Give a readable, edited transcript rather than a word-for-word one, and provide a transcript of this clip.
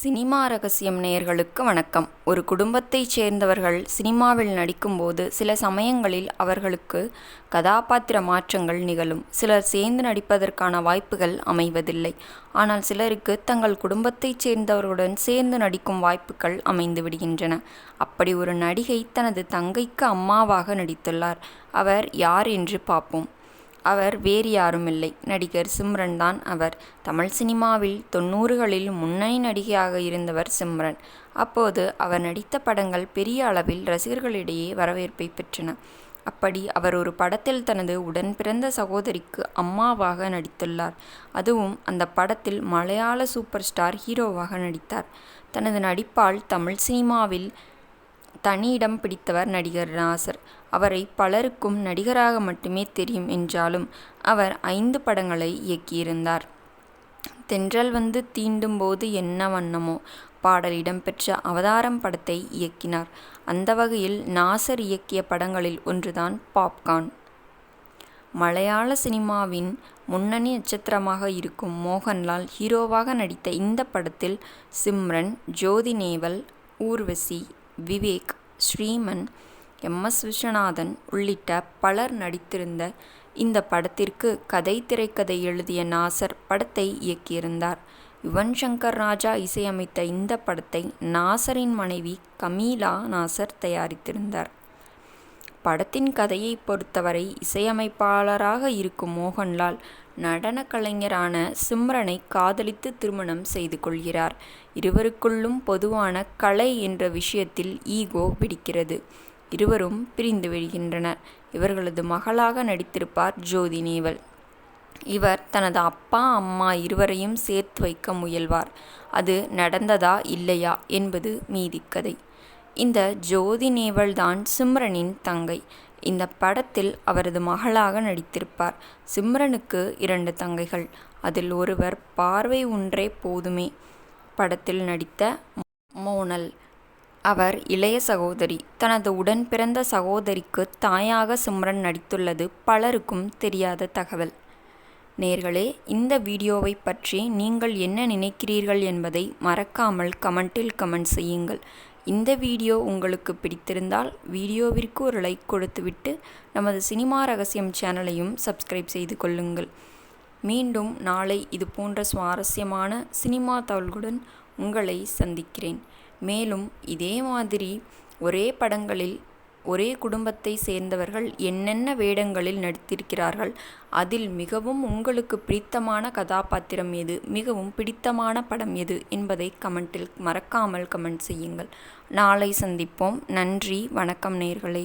Cinema ரகசியம் நேயர்களுக்கு வணக்கம். ஒரு குடும்பத்தைச் சேர்ந்தவர்கள் சினிமாவில் நடிக்கும்போது சில சமயங்களில் அவர்களுக்கு கதாபாத்திர மாற்றங்கள் நிகழும். சிலர் சேர்ந்து நடிப்பதற்கான வாய்ப்புகள் அமைவதில்லை. ஆனால் சிலருக்கு தங்கள் குடும்பத்தைச் சேர்ந்தவர்களுடன் சேர்ந்து நடிக்கும் வாய்ப்புகள் அமைந்து விடுகின்றன. அப்படி ஒரு நடிகை தனது தங்கைக்கு அம்மாவாக நடித்துள்ளார். அவர் யார் என்று பார்ப்போம். அவர் வேறு யாருமில்லை, நடிகர் சிம்ரன் தான் அவர். தமிழ் சினிமாவில் 90களில் முன்னணி நடிகையாக இருந்தவர் சிம்ரன். அப்போது அவர் நடித்த படங்கள் பெரிய அளவில் ரசிகர்களிடையே வரவேற்பை பெற்றன. அப்படி அவர் ஒரு படத்தில் தனது உடன் பிறந்த சகோதரிக்கு அம்மாவாக நடித்துள்ளார். அதுவும் அந்த படத்தில் மலையாள சூப்பர் ஸ்டார் ஹீரோவாக நடித்தார். தனது நடிப்பால் தமிழ் சினிமாவில் தனி இடம் பிடித்தவர் நடிகர் நாசர். அவரை பலருக்கும் நடிகராக மட்டுமே தெரியும் என்றாலும் அவர் 5 படங்களை இயக்கியிருந்தார். தென்றல் வந்து தீண்டும் போது என்ன வண்ணமோ பாடல் இடம்பெற்ற அவதாரம் படத்தை இயக்கினார். அந்த வகையில் நாசர் இயக்கிய படங்களில் ஒன்றுதான் பாப்கார்ன். மலையாள சினிமாவின் முன்னணி நட்சத்திரமாக இருக்கும் மோகன்லால் ஹீரோவாக நடித்த இந்த படத்தில் சிம்ரன், ஜோதி நேவல், ஊர்வசி, விவேக், ஸ்ரீமன், எம்.எஸ். விஸ்வநாதன் உள்ளிட்ட பலர் நடித்திருந்த இந்த படத்திற்கு கதை திரைக்கதை எழுதிய நாசர் படத்தை இயக்கியிருந்தார். யுவன் சங்கர் ராஜா இசையமைத்த இந்த படத்தை நாசரின் மனைவி கமீலா நாசர் தயாரித்திருந்தார். படத்தின் கதையை பொறுத்தவரை இசையமைப்பாளராக இருக்கும் மோகன்லால் நடன கலைஞரான சிம்ரனை காதலித்து திருமணம் செய்து கொள்கிறார். இருவருக்குள்ளும் பொதுவான கலை என்ற விஷயத்தில் ஈகோ வெடிக்கிறது. இருவரும் பிரிந்து விடுகின்றனர். இவர்களது மகளாக நடித்திருப்பார் ஜோதி நேவல். இவர் தனது அப்பா அம்மா இருவரையும் சேர்த்து வைக்க முயல்வார். அது நடந்ததா இல்லையா என்பது மீதிக்கதை. இந்த ஜோதி நேவல் தான் சிம்ரனின் தங்கை. இந்த படத்தில் அவரது மகளாக நடித்திருப்பார். சிம்ரனுக்கு 2 தங்கைகள். அதில் ஒருவர் பார்வை ஒன்றே போதுமே படத்தில் நடித்த மோனல். அவர் இளைய சகோதரி. தனது உடன் பிறந்த சகோதரிக்கு தாயாக சிம்ரன் நடித்துள்ளது பலருக்கும் தெரியாத தகவல். நேயர்களே, இந்த வீடியோவை பற்றி நீங்கள் என்ன நினைக்கிறீர்கள் என்பதை மறக்காமல் கமெண்டில் கமெண்ட் செய்யுங்கள். இந்த வீடியோ உங்களுக்கு பிடித்திருந்தால் வீடியோவிற்கு ஒரு லைக் கொடுத்துவிட்டு நமது சினிமா ரகசியம் சேனலையும் சப்ஸ்கிரைப் செய்து கொள்ளுங்கள். மீண்டும் நாளை இது போன்ற சுவாரஸ்யமான சினிமா தகவல்களுடன் உங்களை சந்திக்கிறேன். மேலும் இதே மாதிரி ஒரே படங்களில் ஒரே குடும்பத்தை சேர்ந்தவர்கள் என்னென்ன வேடங்களில் நடித்திருக்கிறார்கள், அதில் மிகவும் உங்களுக்கு பிடித்தமான கதாபாத்திரம் எது, மிகவும் பிடித்தமான படம் எது என்பதை கமெண்டில் மறக்காமல் கமெண்ட் செய்யுங்கள். நாளை சந்திப்போம். நன்றி, வணக்கம் நேயர்களே.